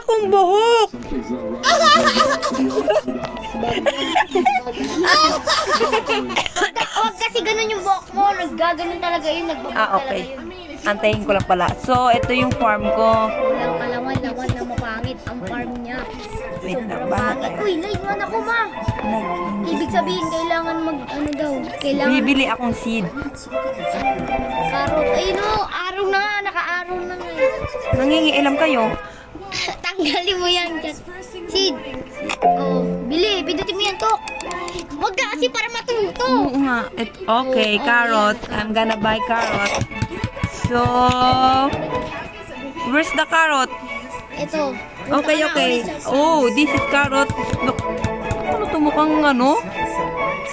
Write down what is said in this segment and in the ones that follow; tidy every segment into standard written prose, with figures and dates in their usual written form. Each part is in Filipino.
akong buhok. Huwag kasi ganun yung buhok mo. Naggaganon talaga yun. Nagbabag Okay. talaga yun. Antayin ko lang pala. So, ito yung farm ko. Walang kalawan-lawan na mapangit ang farm niya. Wait lang, Sobrang bahala pangit. tayo. Uy, live man ako, ma. Ibig sabihin, kailangan ano daw. Kailangan Bibili akong seed. karot. Ayun o, araw na nga. Naka-araw na nga. Nangingialam kayo? Tanggalin mo yan. Sid. Oh, bili. Pindutin mo yan, Tok. Huwag ka kasi para matuto. Oo nga. Okay, carrot. I'm gonna buy carrot. So, where's the carrot? Ito. Okay, okay. Oh, this is carrot. Look. Ano to? Mukhang ano?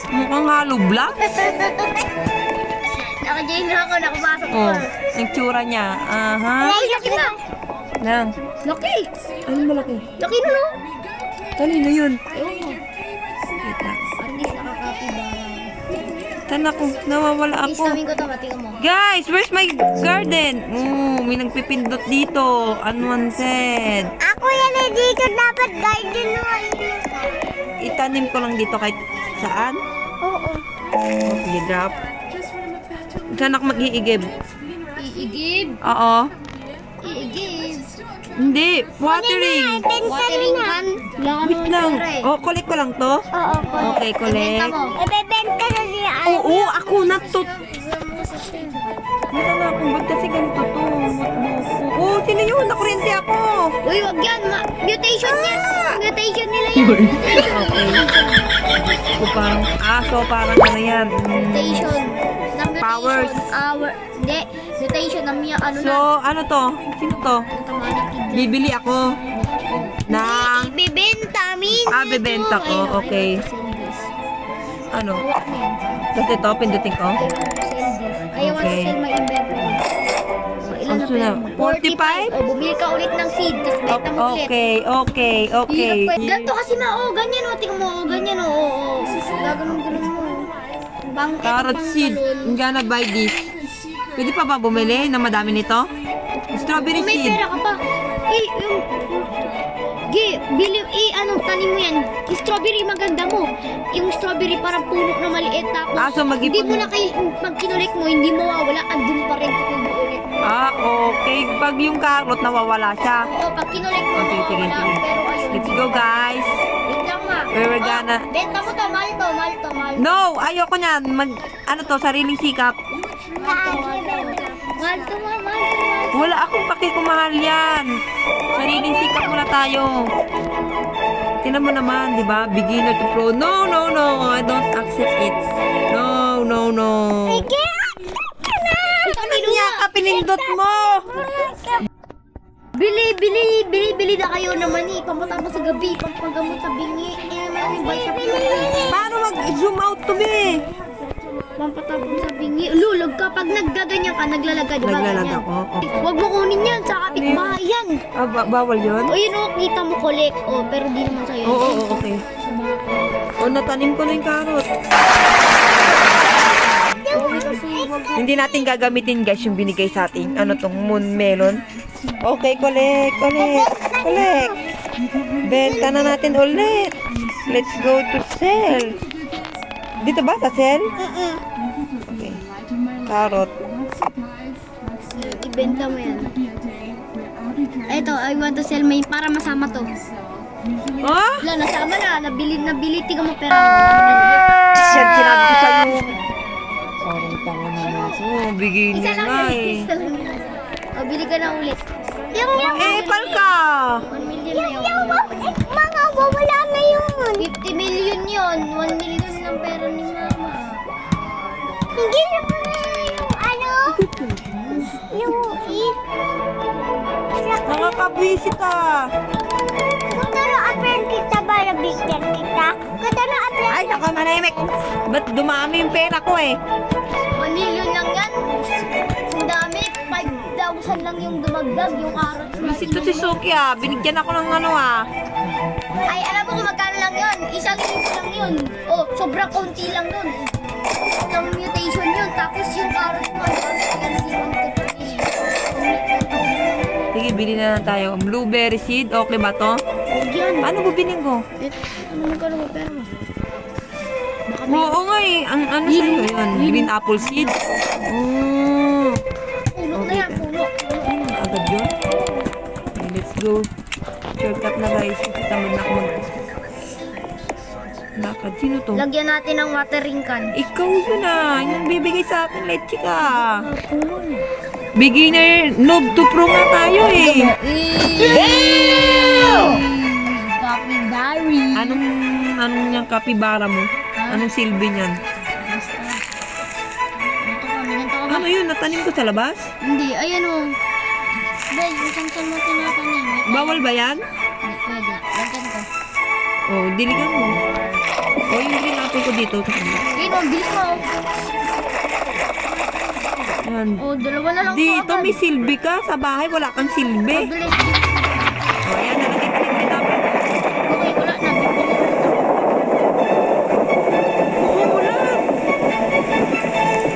Mukhang hollow block? Naka-join na ako. Nakapasok ko. Oh, yung tsura niya. Aha. Ay, laki na. Nang. Laki. Ano malaki? Laki na, no? Kanino yun? Ewan ko. Wait lang. At least nakakapi ba? Tan ako. Nawawala Please, ako. namin ko ito. Matingin mo. Guys, where's my garden? May nagpipindot dito. Unwanted. Ako yan eh. Dito dapat garden mo. Itanim ko lang dito kahit saan. Oo. Okay, drop. Saan ako mag-iigib? Iigib. Oo. Iigib. Hindi. Watering. Watering can. Wait lang. Oh, collect ko lang to. Oo. Okay, collect. mo. Ibebenta na niya. Oo, ako na to. Mata na akong ba't kasi ganito to? Oo, sino yun? Nakuryente ako. Uy, wag yan. Mutation yan. Mutation nila yan. Okay. So, parang ano yan. Mutation. Ng mutation. Powers. Hindi. Mutation ng ano So, na. ano to? Sino to? Bibili ako. Na, Ibebenta. bebenta ko. Okay. Ano? Tapos ito, pindutin ko. Ayaw Okay. okay. Sell my inventory. So, ilan na Ang suna? pera mo? 45? O, bumili ka ulit ng seed. Tapos benta mo ulit. Okay. Ganito kasi ma, ganyan o. Tingnan mo, ganyan o. Gaganon-ganon mo. Carrot seed. I'm gonna buy this. Pwede pa ba bumili na madami nito? Strawberry May seed. pera ka pa. Tanim mo yan. Yung strawberry maganda mo. Yung strawberry parang puno na maliit. Tapos, So hindi mo na pag kinulik mo, hindi mawawala. Andun pa rin tutubo ulit. Okay. Pag yung carrot, nawawala siya. O, pag kinulik mo, Okay, sige. mawawala. Pero ayun. Let's go, guys. Wait lang ma. We're gonna... Benta mo to, mahal to, mahal to, mahal to. No! Ayoko niyan. Ano to, sariling sikap. Mahal to, mahal to, mahal to. Wala akong pakikumahal yan. Sariling sikap muna tayo. Tingnan mo naman, di ba? Beginner to pro. No. I don't accept it. No. Ano niya ka pinindot mo? Bili na kayo naman eh. Pamatapos sa gabi, pampagamot sa bingi. Paano mag-zoom out to me? Pampatapos sa bingi. Lulag ka. Pag naggaganyan ka, naglalag ka, di ba? Naglalag Ganyan. ako. Oh. Huwag mo kunin yan sa kapitbahay yan. Bawal yun? O yun o, kita mo collect. O, pero di naman sa'yo. Oo, okay. Natanim ko na yung carrot. Hindi natin gagamitin guys yung binigay sa atin. Ano tong moon melon. Okay, collect. Benta na natin ulit. Let's go to sell. Dito ba sa sell? Okay. Carrot. Ibenta mo yan. Eto, I want to sell my para masama to. Ah? Wala, nasama na. Nabili. Tingnan mo pera. Yan, sinabi ko sa'yo. Parang tanga naman ako. Bigay niya nga eh. O, bili ka na ulit. Pal ka! 1 million na yun. Mga wala na yun. 50 million yun. 1 million ng pera ni mama. Hindi na pa yung Nakakabwisit ah. Kutaro apel kita ba nabigyan kita? Kutaro apel. Ay, nakamanaymek. Ba't dumami yung pera ko eh? 1 million lang yan. Ang dami. 5,000 lang yung dumagdag. Yung carrots na Visit to si Suki ah. Binigyan ako ng ano ah. Ay, alam mo kung magkano lang yun? 1,000 lang yun. Oh, sobrang konti lang yun. Yung mutation yun. Tapos yung carrots mo, yan si 1, 2, 3. Sige, bibili na lang tayo. Blueberry seed, okay ba to? Huwag yan. Ano bibilin ko? Ano magkano mo pera mo? Baka may... Oo nga eh. Ang ano sa'yo yun? Green apple seed? Oh. Puno na yan, puno. Agad yun? Okay, let's go. Shortcut na guys. Tamad na ako lakad. Sino to? Lagyan natin ng watering can. Ikaw yun ah. Yung bibigay sa akin, leche ka. Beginner, noob to pro nga tayo eh. Capybara. Anong yung kapibara mo? Anong silbi niyan? Basta. Ito ka, minanta ka ba? Ano yun? Natanim ko sa labas? Hindi, ayan o. Dahil, kung saan mo tinatanim. Bawal ba yan? Hindi, pwede. Lagyan ko. Oh, diligan mo. Oh, yung green apple ko dito. Ayun o, bilis mo. Yan. O, dalawa na lang Dito agad. may silbi ka. Sa bahay wala kang silbi. Bilis. Oh, ayan, nalagay ko yung green apple. Okay, wala na. Oo, wala.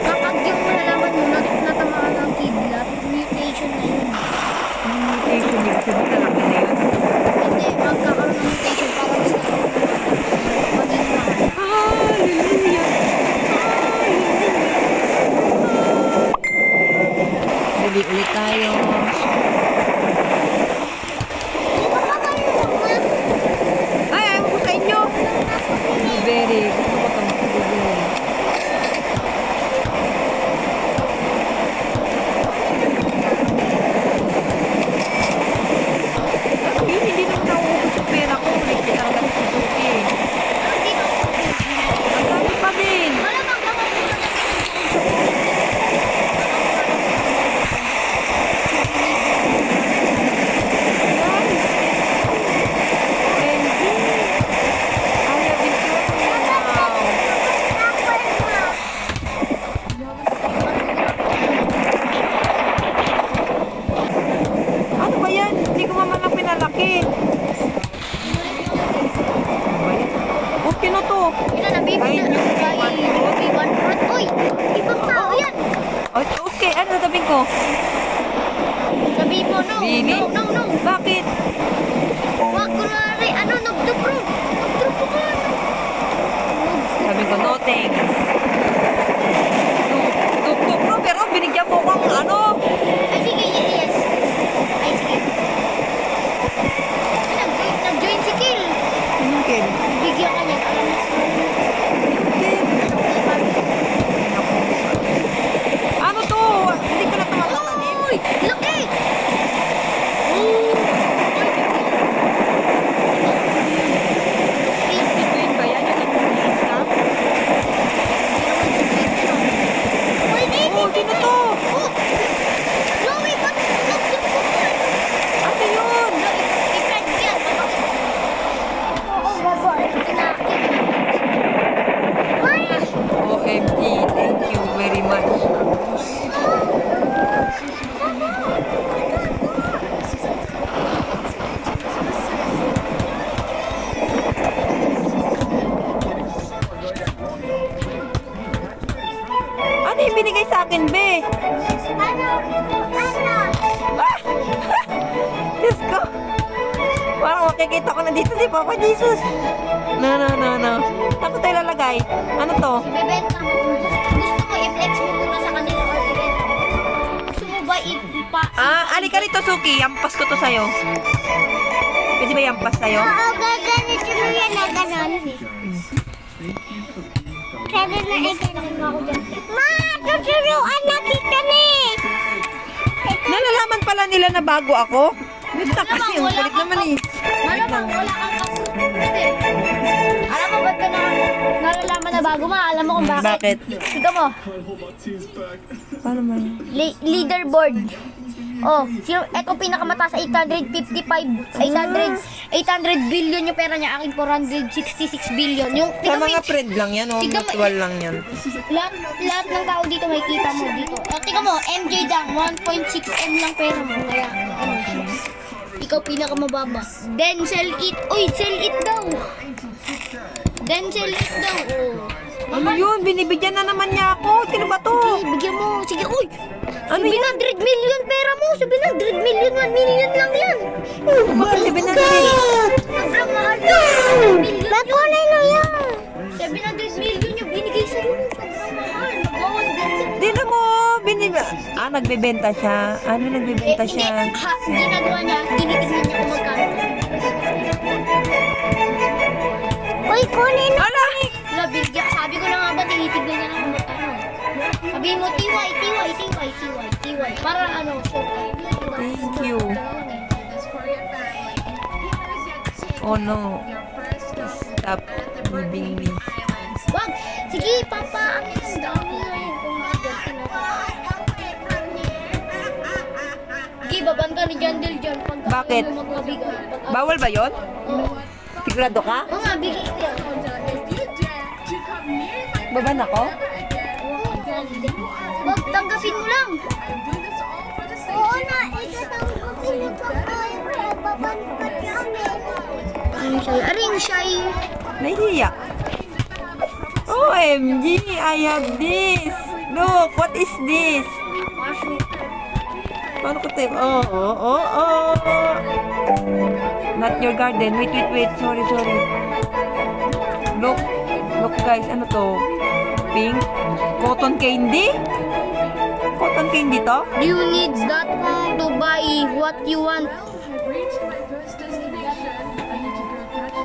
Kapag yung malalaman mo, natamaan ng kidlat, mutation na yun. Ang mutation yun. Sabi na lang na yun. Hindi, magkakaroon ng mutation para mas maging mahal. Hallelujah. Bili ulit tayo. Ay, ayaw ko sa inyo. Blueberry. Gusto ko itong blueberry. Yun, hindi naman nauubos yung pera ko. Ulit kita ang ganit sa suki. Ang dami pa din. Ano ba yan? Hindi ko man lang pinalaki. Ano ba yan? Oh, kino to? Ilan na, baby? Ay, yung Baby, one fruit. Uy, ibang tao yan. Oh, okay, ano sabihin ko? Sabihin mo, no. Really? No. Bakit? Wag, kunwari, nagdupro. Nagdupro ka. Sabi ko, no thanks. No, bro, pero binigyan mo ko ng ano? Ay, sige, yes. Ay, sige. Nag-join si Kill. Anong kin? Bigyan ka niya. Alam mo. Ano to? Hindi ko na ito matatanim. Uy, laki! Sibin ba yan? Yung nag-release ka? Oh, sino to? Chloe, ba't nagdupro ka? Ano yun? I-friend yan. Oo, babae. OMG, thank you very much. Ano yung binigay sa akin, be? Ah! Diyos ko! Parang makikita ko na dito si Papa Jesus. No. Saan ko tayo lalagay? Ano to? Ibebenta mo. Gusto mo i-flex mo muna sa kanila kasi gusto mo ba ipa... Alika rito, Suki. Yampas ko to sa'yo. Pwede ba yampas sa'yo? Oo, gaganito mo yan na ganon. Sabi na ikanan mo ako dyan. Ma, tuturuan na kita ni! Nalalaman pala nila na bago ako? Basta kasi, ang kulit naman eh. Malamang wala kang Hindi. Alam mo ba't ka nalalaman na bago ma? Alam mo kung bakit? Bakit? Ikaw mo. Paano man? Leaderboard. Oh, eto pinakamataas 800 billion yung pera niya, akin 466 billion. Yung Sa mga friend lang yan, o Tignan mo- mutual lang yan. lahat ng tao dito may kita mo dito. Tingnan mo, MJ Dang 1.6M lang pera mo. Kaya ikaw pinakamababa. Denzel It. Uy, sell it daw. Denzel It daw. Oh. Ano yun? Binibigyan na naman niya ako. Sino ba to? Bigyan mo. Sige, uy. Ano 700 million pera mo. 700 million, 1 million nagbebenta siya. Ano nagbebenta siya? Ginagawa niya, tinitignan niya kung magkano. Uy, kunin na! Ala! Sabi ko na nga ba, tinitignan niya kung magkano. Sabi mo, TY. Para ano, Thank you. Oh no. Stop leaving me. Wag! Sige, papa! Ang dami na yun. Sige, baban ka ni Jandel dyan. Bakit? Bawal ba yon? Oo. Sigurado ka? Oo nga, bigay ko yan. Baban ako? Wag, tanggapin mo lang. Oo na, itatanggapin mo pa kayo. Baban ka namin. Aring shy. Nahihiya. OMG, I have this. Look, what is this? Paano ko tayo? Oh. Not your garden. Wait. Sorry. Look guys, ano to? Pink? Cotton candy? Cotton candy to? You need that to buy what you want.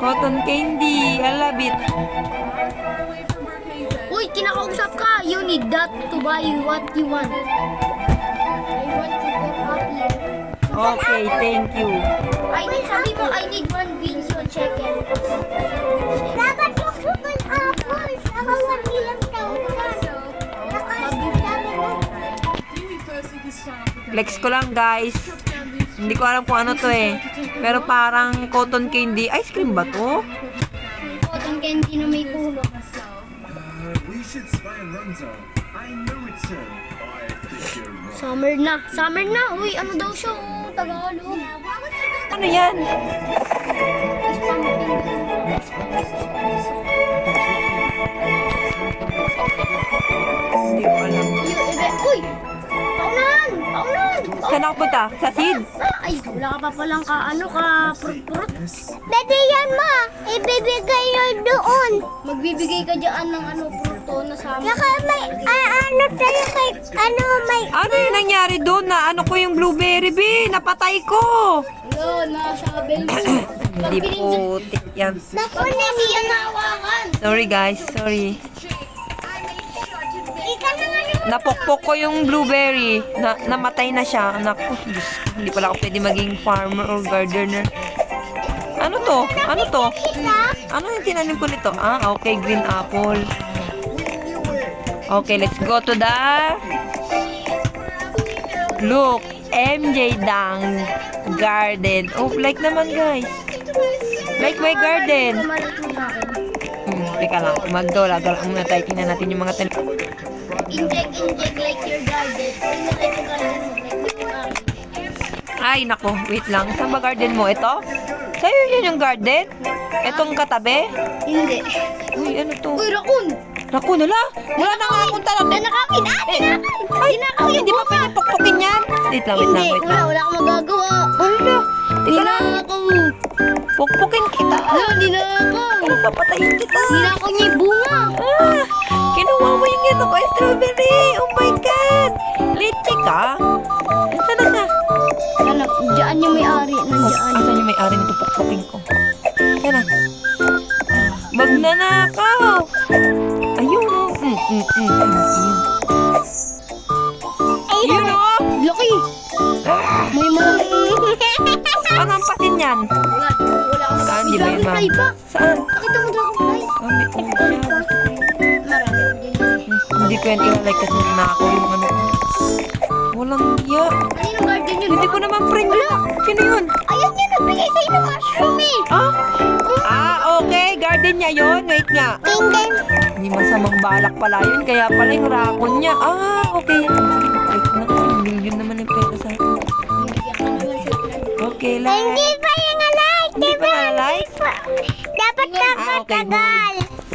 Cotton candy. I love it. Uy, kinakausap ka. You need that to buy what you want. I want to go happy. Okay, thank you. Sabi mo, I need 1 billion chicken. Dapat yung apples. Ako 1 billion taon. Flex ko lang guys. Hindi ko alam kung ano to eh. Pero parang cotton candy. Ice cream ba to? Cotton candy na may puno. We should spy on Runzo. I know it, sir. I think you're wrong. Summer na. Uy, ano daw siya? Oh, Tagalog. Ano yan? Is pumpkin. Hindi ko alam. Uy! Paunan! Saan ako punta? Sa seed? Ay, wala ka pa palang prut-prut. Pwede yan, ma. Ibibigay nyo doon. Magbibigay ka dyan ng pruto na sa amin. Saka may, tayo may, Ano yung nangyari doon na ano ko yung blueberry bee? Napatay ko! Ayun, na-shovel. Hindi putik yan. Naku, hindi yan nahawakan. Sorry guys, sorry. Napokpok ko yung blueberry. Namatay na siya. Naku, Diyos ko, hindi pala ako pwede maging farmer or gardener. Ano to? Ano yung tinanim ko nito? Okay, green apple. Okay, let's go to the... Look, MJ Dang garden. Oh, like naman guys. Like my garden. Teka lang, magdala muna tayo. Tingnan natin yung mga tanim. Inject like your garden. Like your garden. Ay, nako, wait lang. Saan ba garden mo? Ito? Sa'yo yun yung garden? Itong katabi? Hindi. Uy, ano to? Uy, raccoon! Raccoon, wala? Wala na nga akong talaga. Nanakapin! Ay, hindi pa pwede pukpukin yan. Wait lang. Wala akong magagawa. Ala, tika na. Ako. Pukpukin kita. Hindi na ako. Ano, papatayin kita. Ninakaw niya yung bunga. Kinuha mo yung ito ko, strawberry. Oh my God. Leche ka? Saan na ka? Anak, dyan yung may-ari. Nandiyan. Asan yung may-ari nito pukpukin ko? Yan na. Magnanakaw. Ayun o. Ayun o. Laki. May mga... Ano ang patin yan? Wala akong Saan? may Di ba yun, dragonfly ma'am? pa. Saan? Nakita mo dragonfly? May Marami din. Hindi ko yan ilalike kasi nanakaw yung ano. Walang iya. Kaninong garden yun? Hindi ko naman friend yun. Sino yun? Ayun yun, nagbigay sa'yo ng mushroom eh. Okay. Garden niya yun. Wait nga. Tingin. Hindi masamang balak pala yun. Kaya pala yung rakon niya. Okay. Wait na kasi million naman yung pera sa akin. Okay lang. Hindi pa yung alay. Hindi pa na-like? Dapat Okay.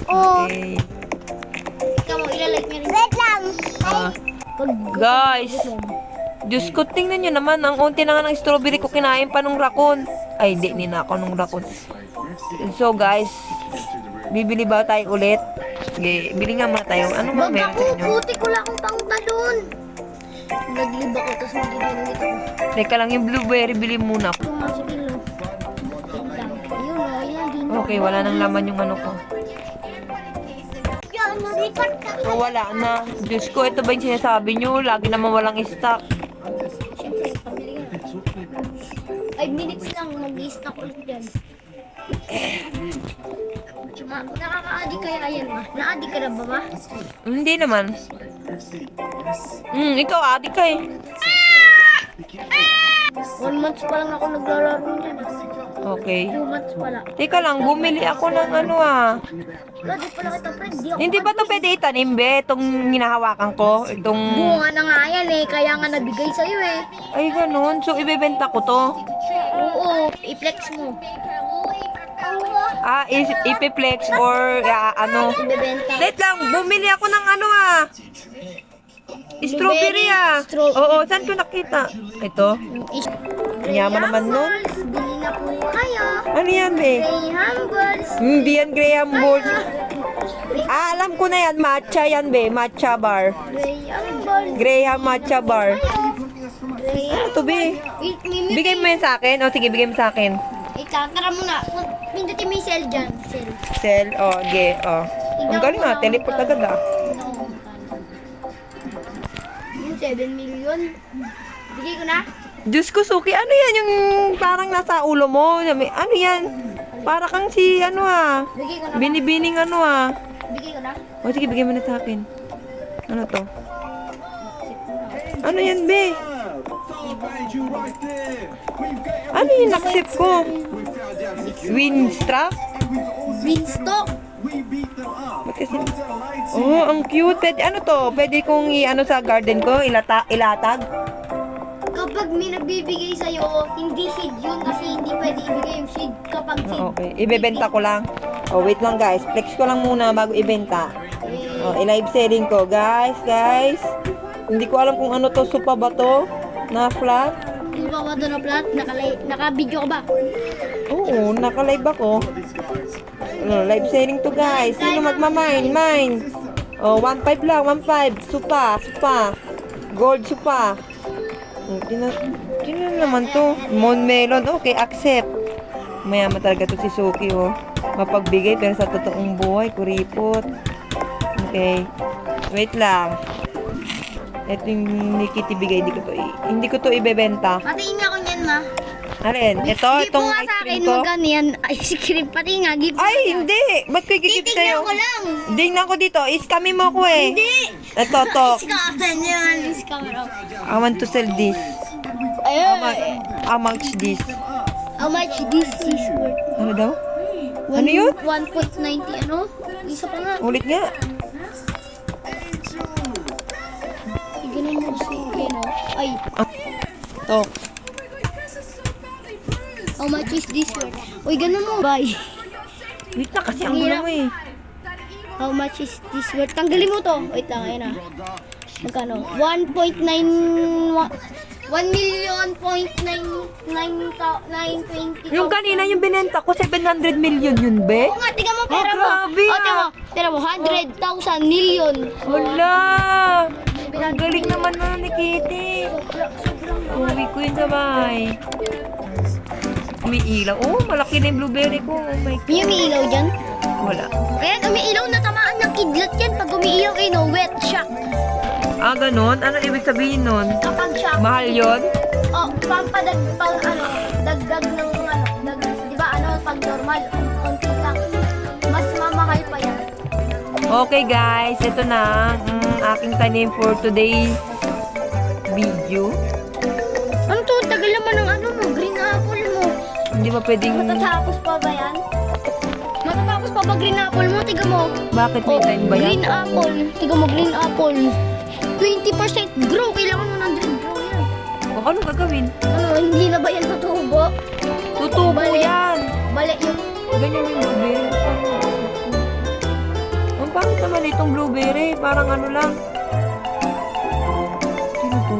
Okay. Ikaw mo, ilalike niya rin. Wait lang. Guys. Diyos ko, tingnan nyo naman. Ang unti na nga ng strawberry ko kinain pa nung rakon. Ay, di. Ninakaw nung rakon. So, guys. Bibili ba tayo ulit? Sige, bili nga muna tayo. Ano ba Wag meron ako, sa inyo? puti ko lang akong pangtalon. Naglib ako, tapos magiginit ako. Teka lang, yung blueberry, bili muna. Ito nga sa kilo. Wait lang. Ayun o, ayan din. Okay, wala nang laman yung ano ko. Yan, naripat ka. So, wala na. Diyos ko, ito ba yung sinasabi nyo? Lagi naman walang stock. Siyempre, pabili nga. 5 minutes lang, mag-i-stock ulit yan. Nakaka-addict kaya yan, ma? Na-addict ka na ba, ma? Hindi naman. Ikaw, adik ka eh. 1 month pa lang ako naglalaro niyan. Okay. 2 months pa lang. Teka lang, bumili ako ng ano ah. Pwede pala kita, friend. Di ako Hindi ba to pwede itanim, be? Itong hinahawakan ko? Itong... bunga na nga yan eh, kaya nga nabigay sa'yo eh. Ay, ganun. So, ibebenta ko to. Oo, i-flex mo. Ah, ipiplex or ano. Ibebenta. Wait lang, bumili ako ng ano ah. Strawberry ah. Strawberry. Oo, saan ko nakita? Ito. Yaman naman nun. Bili na po kayo. Ano yan, be? Graham balls. Hindi yan Graham balls. Ah, alam ko na yan. Matcha yan, be. Matcha bar. Graham balls. Graham matcha bar. Graham. Ano to, be? Wait, Mimi. Bigay mo yan sa akin? O, sige, bigay mo sa akin. Tara muna. Pindutin mo yung cell dyan. Cell. Cell. O, okay. O. Ang galing ah. Teleport agad ah. Yung 7 million. Bigay ko na. Diyos ko, Suki, ano yan yung parang nasa ulo mo? Ano yan? Para kang si ano ah. Bigay ko na. Binibining ano ah. Bigay ko na. O sige, bigay mo na sa akin. Ano to? Ano yan, be? Find you right there. We've got Ano yung accept ko? we found out who Winstrap? Winstock. we beat them up. Ba't kasi... Hotel lights. Oh, ang cute. Ano to? Pwede kong i-ano sa garden ko? Ilatag? Kapag may nagbibigay sa'yo, hindi seed yun kasi hindi pwede ibigay yung seed kapag seed. Okay. Ibebenta ko lang. Oh, wait lang guys. Flex ko lang muna bago ibenta. Oh, i-live selling ko. Guys. Hindi ko alam kung ano to. Supa ba to? Na flat? Hindi ba doon na plat? Naka-video ka ba? Oo, naka-live ako. Live selling to guys. Sino magmamine? Mine. Oh, 1.5 lang, 1.5. Supa. Gold supa. Sino naman to? Mon Melon. Okay, accept. Mayaman talaga to si Suki, oh. Mapagbigay pero sa totoong buhay, kuripot. Okay. Wait lang. Ito yung Nikiti bigay. Hindi ko to ibebenta. Patingin nga ako niyan, ma. Alin? Ito, itong nga ice sa cream akin, ko. magkano yan? Ice cream, pati nga, give Ay, hindi. Ba't ko i-give Titignan sa'yo? ko lang. Tingnan ko dito. Iskami mo ko eh. Hindi. Ito, to. Scammer yan. Scammer. I want to sell this. Ayun. How much this? How much this is worth? Ano daw? Ano yun? 1.90 ano? Isa pa nga. Ulit nga. Ganun mo si ano. Ay. To. How much is this worth? Uy, ganun mo. Bye. Wait na kasi ang gulo mo eh. How much is this worth? Tanggalin mo to. Wait lang, ayun ah. Magkano? 1.9... 1,000,920. Yung kanina yung binenta ko, 700 million yun, be? Oo nga, tingnan mo pera mo. grabe Tira mo, 100,000 million. Wala! Ang galing naman na ni Kitty. Uwi ko yun sa bahay. Umiilaw. Oh, malaki na yung blueberry ko. Oh my God. May umiilaw dyan? Wala. Ayan, umiilaw na tamaan ng kidlat yan. Pag umiilaw, wet shock. Ah, ganun? Ano ibig sabihin nun? Kapag shock. Mahal yun? Oh, dagdag ng di ba pag normal, konti lang. Mas mamahal pa yan. Okay guys, ito na ang aking tanim for today's video. Ano to? Tagal naman ng green apple mo. Hindi ba pwedeng... Matatapos pa ba yan? Matatapos pa ba green apple mo? Tiga mo. Bakit may time ba yan? Green apple. Tiga mo, green apple. 20% grow. Kailangan mo ng grow yan. O, ano gagawin? Hindi na ba yan tutubo? Tutubo Bali. yan. Balik yung... Ganyan yung blueberry. Ang pangit naman itong blueberry. Parang ano lang. Sino to?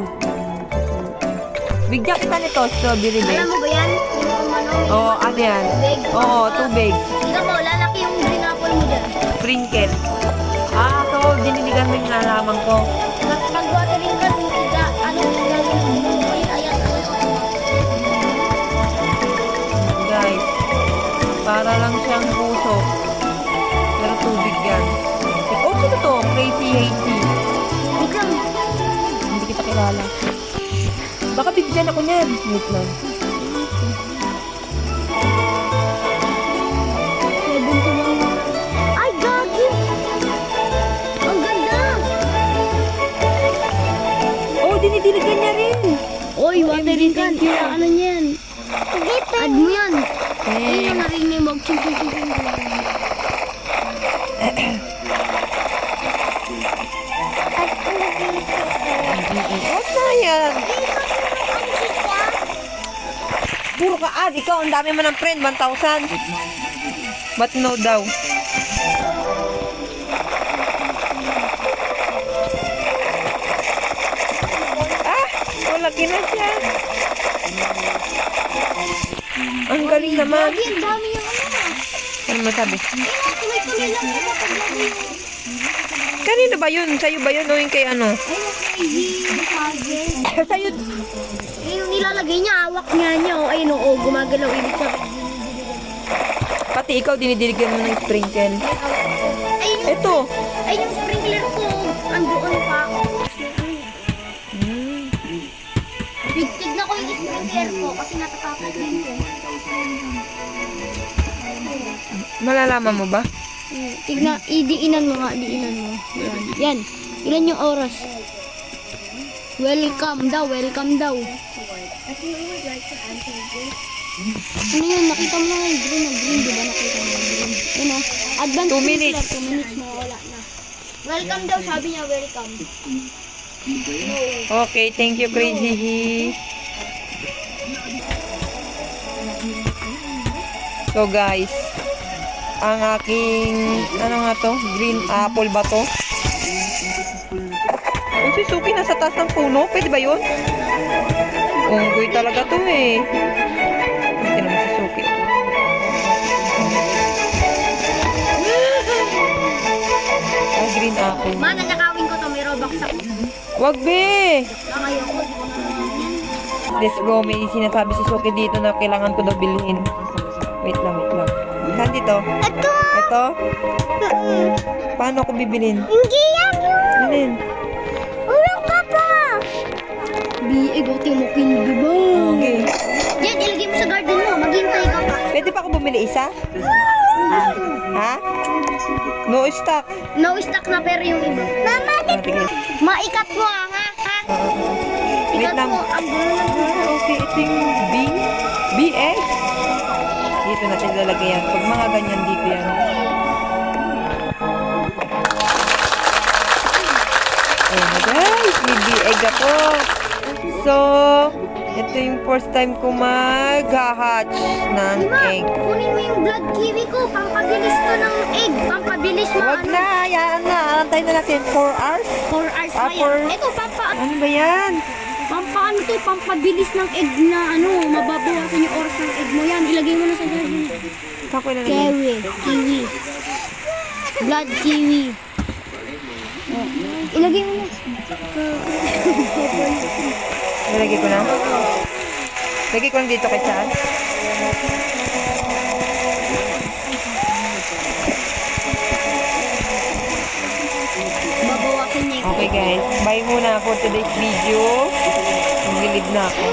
Bigyan kita nito, strawberry bag. Alam mo ba yan? Yung Oo, ano yan? tubig. Oo, tubig. Tiga mo, lalaki yung green apple mo dyan. Sprinkle. Ah, so diniligan mo yung nalaman ko. Mag-watering ka, tiga. gala. Baka bigyan ako niyan. Wait lang. 71. Ay, gagi! Ang ganda! Oh, dinidiligan niya rin. Oy, waterin ka. Thank you. Ano yan? Add mo yan. Ayun Thanks. ang narinig mo. Ching. Huwag na yan. Puro ka ad. Ikaw, ang dami mo ng friend. 1,000. But no daw. Ah! Malaki na siya. Ang galing naman. Gagi, ang dami yung ano. Ano masabi? Tuloy-tuloy lang ako paglagay yung... Kanino ba yun? Sa'yo ba yun o yung kay ano? Ay, yung crazy. Sa'yo. Yung nilalagay niya, hawak niya. Oh, ayun, oo, gumagalaw. Ibig sabihin. Pati ikaw dinidiligan mo ng sprinkle. Ayun, Ito. ay yung sprinkler ko. Andoon pa. Tignan ko yung sprinkler ko kasi natatapos din ko. Malalaman mo ba? Tignan, idiinan mo nga, diinan mo. Yan. Ilan yung oras? Welcome daw. Ano yun? Nakita mo na yung green. Di ba nakita mo yung green? Yun o. Advance 2 minutes. 2 minutes na wala na. Welcome daw, sabi niya welcome. Okay, thank you, Crazy He. So guys, ang aking, ano nga to? Green apple ba to? Yung si Suki nasa taas ng puno, pwede ba yun? Unggoy talaga to eh. Hindi naman si Suki. Ah, green apple. Ma, nanakawin ko to. May robux ako. Wag be! Ayoko. Let's go, may sinasabi si Suki dito na kailangan ko daw bilhin. Wait lang. Saan dito? Ito! Ito? Paano ko bibilin? Hindi yan yun! Bilhin. Urong ka pa! Biig, ito mo kindi ba? Okay. Yan, ilagay mo sa garden mo. Maghintay ka pa. Pwede pa ako bumili isa? Ha? No stock. No stock na pero yung iba. Mama, Sige. maikat mo ha? Wait Ikat lang. mo. Ang gulo na gulo. Okay, ito yung B. BX. Dito natin lalagay yan. Pag mga ganyan dito yan. Ayan na guys. May BX ako. So, ito yung first time ko mag-hatch ng Ma, egg. kunin mo yung blood kiwi ko. Pampabilis to ng egg. Pampabilis mo. Wag na. Yan na. Antayin na natin. 4 hours. 4 hours Ah, pa for- yan. Ito, Ano ba yan? pampaano to, pampabilis ng egg na ano, mababawasan yung oras ng egg mo yan. Ilagay mo na sa garden. Saan ko ilalagay? Kiwi. Blood kiwi. Oh, ilagay mo na. Nalagay ko na. Lagay ko lang dito kay Chan. Babawasan niya yung Okay guys, bye muna for today's video. Maglilid na ako.